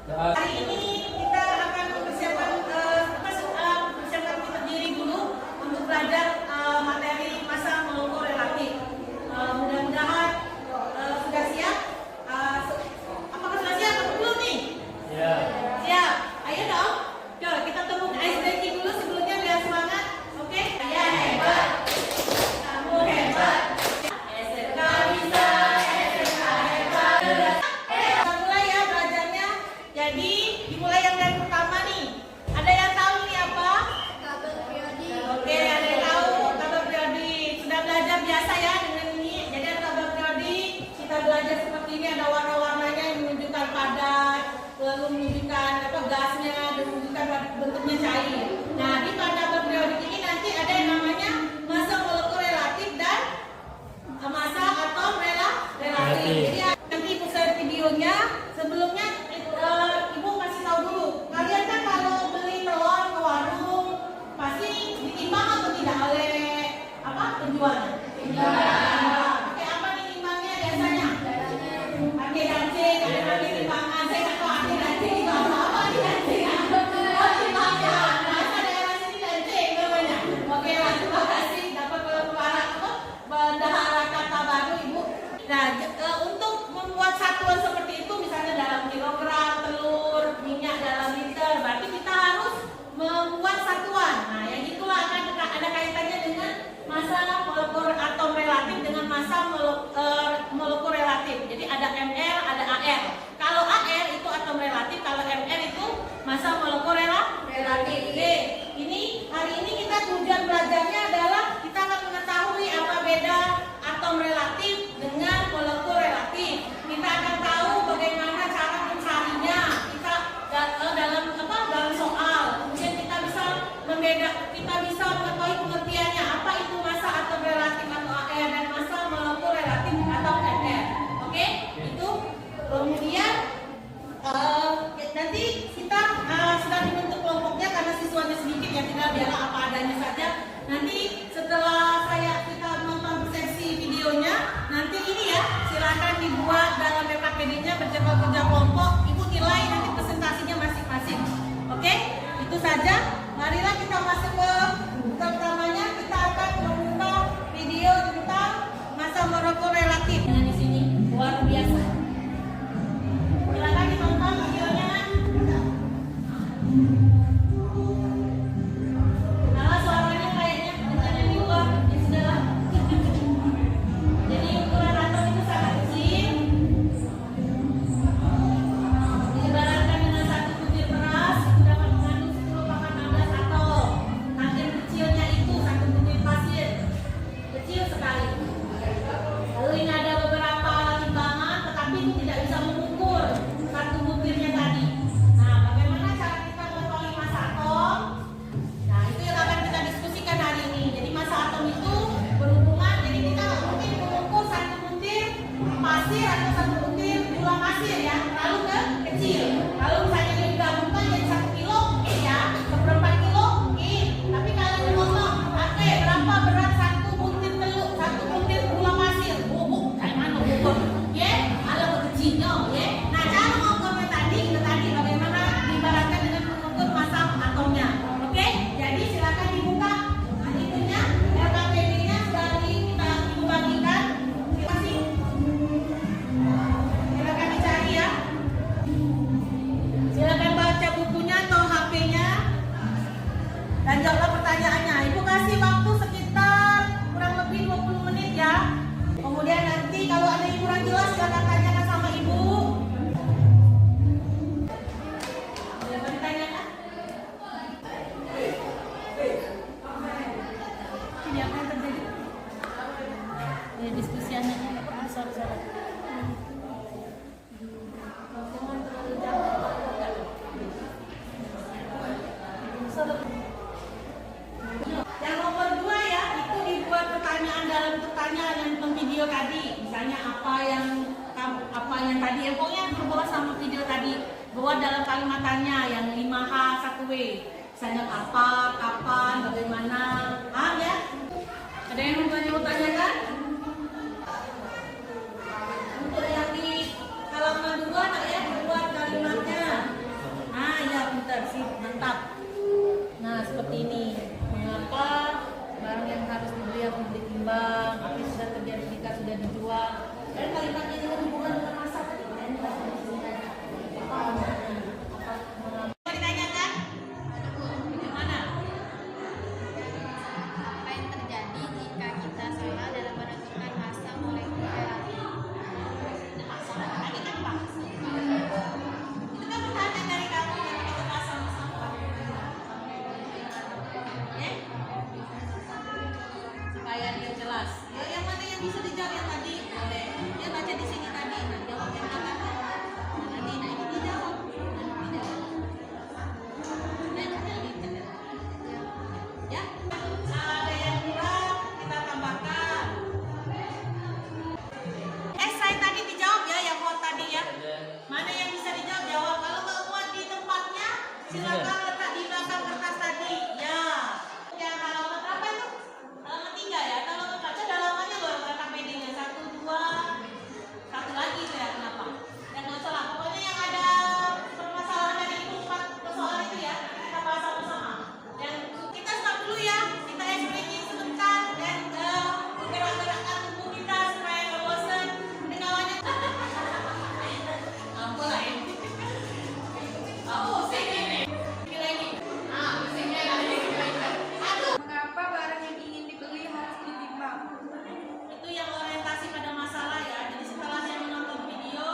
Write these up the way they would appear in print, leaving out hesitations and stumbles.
Hari ini kita akan mempersiapkan kita diri dulu untuk belajar materi masa melongo relatif. Mudah-mudahan sudah siap. Apakah sudah siap atau belum nih? Ya. Siap. Ayo dong. Coba kita tepuk ice breaking dulu sebelumnya biar semangat. Oke? Saya hebat. Kamu hebat. SMK bisa. SMK hebat. Kita mulai ya belajarnya. Jadi dimulai yang dari pertama nih. Ada yang tahu nih apa? Tabel periodik. Oke, ada yang tahu tabel periodik. Sudah belajar biasa ya dengan ini. Jadi ada tabel periodik. Kita belajar seperti ini, ada warna-warnanya yang menunjukkan padat, lalu menunjukkan gasnya dan menunjukkan bentuknya cair. Nah, di tabel periodik ini nanti ada yang namanya masa molekul relatif dan masa atom relatif. Jadi nanti ibu share videonya. Sebelumnya ibu kasih tahu dulu. Kalian kan kalau beli telur ke warung pasti ditimbang atau tidak oleh penjualnya? Pakai apa nih timbangnya biasanya? Pakai dancing, ada pakai timbangan. Saya nggak tahu pakai dancing itu apa nih dancing? Oh, timbangan. Masa daerah sini dancing namanya. Oke, langsung makasih dapat bendahara kata baru ibu. Nah, untuk membuat satuan seperti itu misalnya dalam kilogram telur, minyak dalam liter, berarti kita harus membuat satuan. Nah, yang itulah akan ada kaitannya dengan masa molekul atom relatif dengan masa molekul relatif. Jadi ada MR, ada AR. Kalau AR itu atom relatif, kalau MR itu masa molekul relatif. Oke, ini hari ini kita tujuan belajarnya adalah kita akan mengetahui apa beda atom relatif dengan molekul relatif. Kita akan tahu bagaimana cara mencarinya. Kita dalam soal. Kemudian kita bisa mengetahui pengertiannya. Apa itu masa atom relatif atau AR dan masa molekul relatif atau MR. Oke? Itu kemudian nanti kita sedang membentuk kelompoknya karena siswanya sedikit ya, tinggal biarlah apa adanya saja. Nanti setelah kita menonton sesi videonya, nanti ini ya silakan dibuat dalam PPKD-nya kerja kelompok. Ibu nilai nanti presentasinya masing-masing. Oke? Itu saja. Marilah kita masuk ke pertamanya. Kita akan membuka video tentang masa molekul relatif. Nah, di sini luar biasa. Silakan ditonton videonya. Nah, suaranya kayaknya bukannya di luar. Ya sudahlah. Jadi ukuran atom itu sangat kecil. Diibaratkan dengan satu butir beras itu dapat mengandung 10 × 16 atom. Makin kecilnya itu satu butir pasir. Kecil sekali. Lalu ini ada beberapa timbangan, tetapi itu tidak bisa mengukur satu butirnya tadi. Nah, bagaimana cara kita mengetahui masa atom? Nah, itu yang akan kita diskusikan hari ini. Jadi masa atom itu berhubungan, jadi kita nggak mungkin mengukur satu butir pasir atau satu butir gula pasir ya, terlalu kecil. Kalau misalnya digabungkan jadi 1 kilo mungkin ya, seperempat kilo mungkin. Tapi kalau ngomong, oke, berapa berat satu butir telur, satu butir gula pasir? Bubuk, kayak mana bubuk? Ya, ada kecilnya, ya. Nah, cara mengukurnya tadi bagaimana diibaratkan dengan mengukur masa atomnya. Oke, jadi silakan dibuka itunya, RKPD-nya sudah kita ibu bagikan. Terima kasih. Silakan dicari ya. Silakan baca bukunya atau HP-nya dan jawab pertanyaannya. Ibu kasih waktu sekitar kurang lebih 20 menit ya. Kemudian nanti kalau ada yang kurang jelas silakan tanyakan sama ibu. Ada yang ditanyakan? Ini apa yang terjadi? Ya, diskusi anaknya nggak pernah suara-suara. Jangan terlalu jauh. Yang nomor 2 ya, itu dibuat pertanyaan dalam pertanyaan yang tentang video tadi. Misalnya apa yang tadi, yang pokoknya berbawa sama video tadi. Bawa dalam kalimat tanya yang 5H 1W. Misalnya apa, kapan, bagaimana. Ya? Ada yang mau tanyakan? Untuk yang di halaman 2 nak ya, dibuat kalimatnya. silakan letak di belakang kertas tadi. Ya. Yang halaman berapa itu? Halaman 3 ya. Kalau membaca dalamannya loh yang warna PD-nya 1, 2, satu lagi itu ya kenapa? Dan nggak usah lah. Pokoknya yang ada permasalahan dari ibu 4 persoalan itu ya kita bahas sama-sama. Dan kita stop dulu ya. Kita explaining sebentar dan gerak-gerakkan tubuh kita supaya nggak bosan. Ini kawannya. Ampun lah ini. Oh, sini. Ini lagi. Musiknya lagi. Aduh. Mengapa barang yang ingin dibeli harus ditimbang? Itu yang orientasi pada masalah ya. Jadi setelah saya menonton video,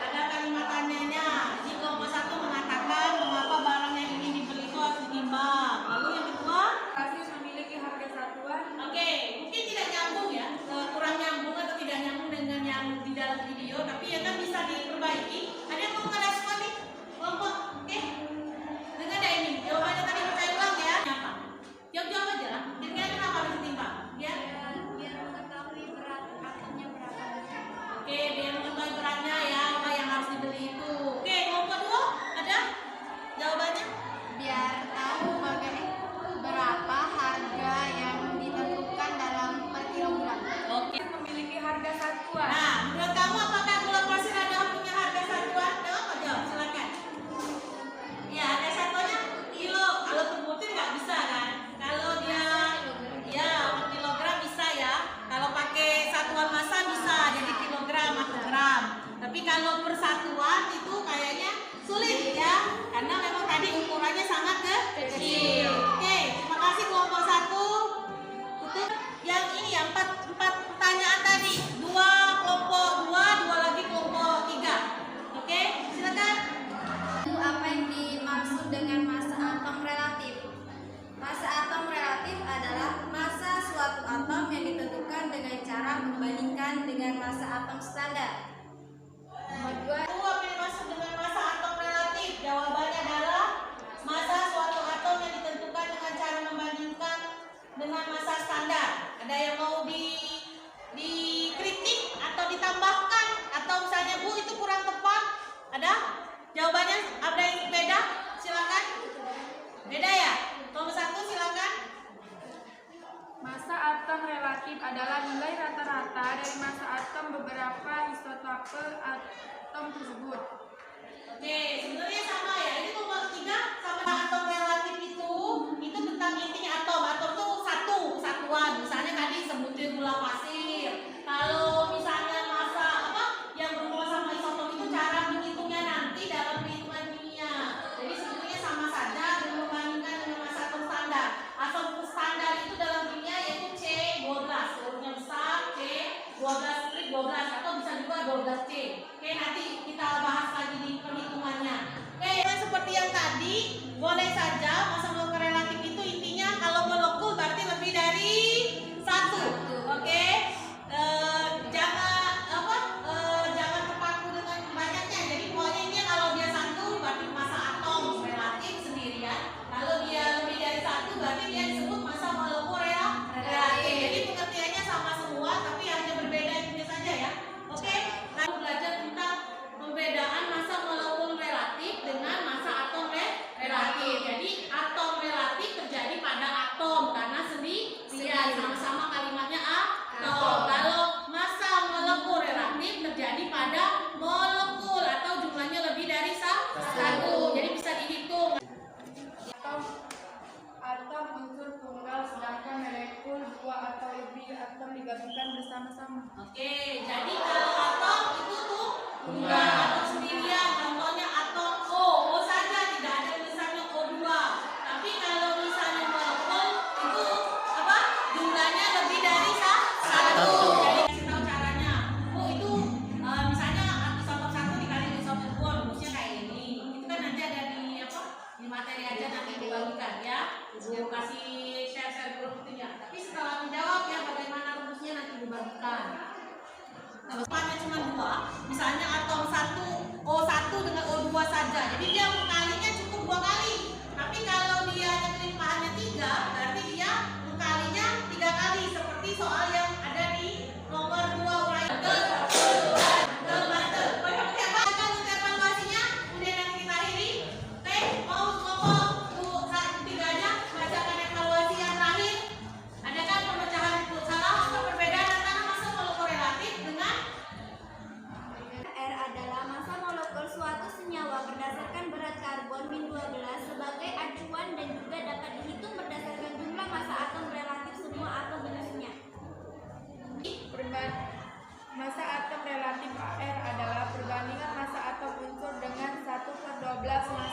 ada kalimat tanyanya. Di kelompok 1 mengatakan mengapa barang yang ingin dibeli itu harus ditimbang. Lalu yang kedua, Pasti memiliki harga satuan. oke, mungkin tidak nyambung ya, kurang nyambung atau tidak nyambung dengan yang di dalam video, tapi ya kan bisa diperbaiki. Ada yang mau ngerespon nih? Kelompok, oke? Dengar deh ini, jawabannya tadi saya ulang ya. Apa? Jawab aja lah. Kira-kira kenapa harus ditimbang? Biar mengetahui berat atomnya berapa. Oke, biar mengetahui beratnya ya, apa yang harus dibeli itu. Oke, kelompok 2 ada jawabannya? Biar tahu berapa harga yang ditentukan dalam per kilogram. Oke. Memiliki harga satuan. Nah, menurut kamu apakah gula pasir ada punya harga satuan? Jawab aja, silakan. Ya, harga satuannya kilo. Kalau per butir nggak bisa kan? Kalau dia ya per kilogram bisa ya. Kalau pakai satuan massa bisa jadi kilogram atau gram. Tapi kalau per satuan itu kayaknya sulit ya, karena memang tadi ukurannya sangat kecil. Oke, terima kasih kelompok 1. Tutup. Yang ini ya 4 pertanyaan tadi. 2 kelompok 2, 2 lagi kelompok 3. Oke, silakan. Apa yang dimaksud dengan massa atom relatif? Massa atom relatif adalah massa suatu atom yang ditentukan dengan cara membandingkan dengan massa atom standar. Nomor 2. Tahu apa yang dimaksud dengan massa atom relatif? Jawabannya adalah massa suatu atom yang ditentukan dengan cara membandingkan dengan massa standar. Ada yang mau dikritik atau ditambahkan atau misalnya Bu itu kurang tepat? Ada? Jawabannya ada yang beda? Silakan. Beda ya? Nomor 1 silakan. Massa atom relatif adalah nilai rata-rata dari massa atom beberapa isotope atom tersebut. Oke, sebenarnya sama ya. Ini kelompok 3 sama atom relatif itu tentang intinya atom. Atom itu satuan. Misalnya tadi sebutin gula pasir. Kalau misalnya massa yang berhubungan sama isotop itu cara menghitungnya nanti dalam perhitungan kimia. Jadi sebetulnya sama saja dengan membandingkan dengan massa atom standar. Atom standar itu dalam kimia yaitu C12. Hurufnya besar C 12 strip 12 atau bisa juga 12C. Oke, nanti kita 12 Maret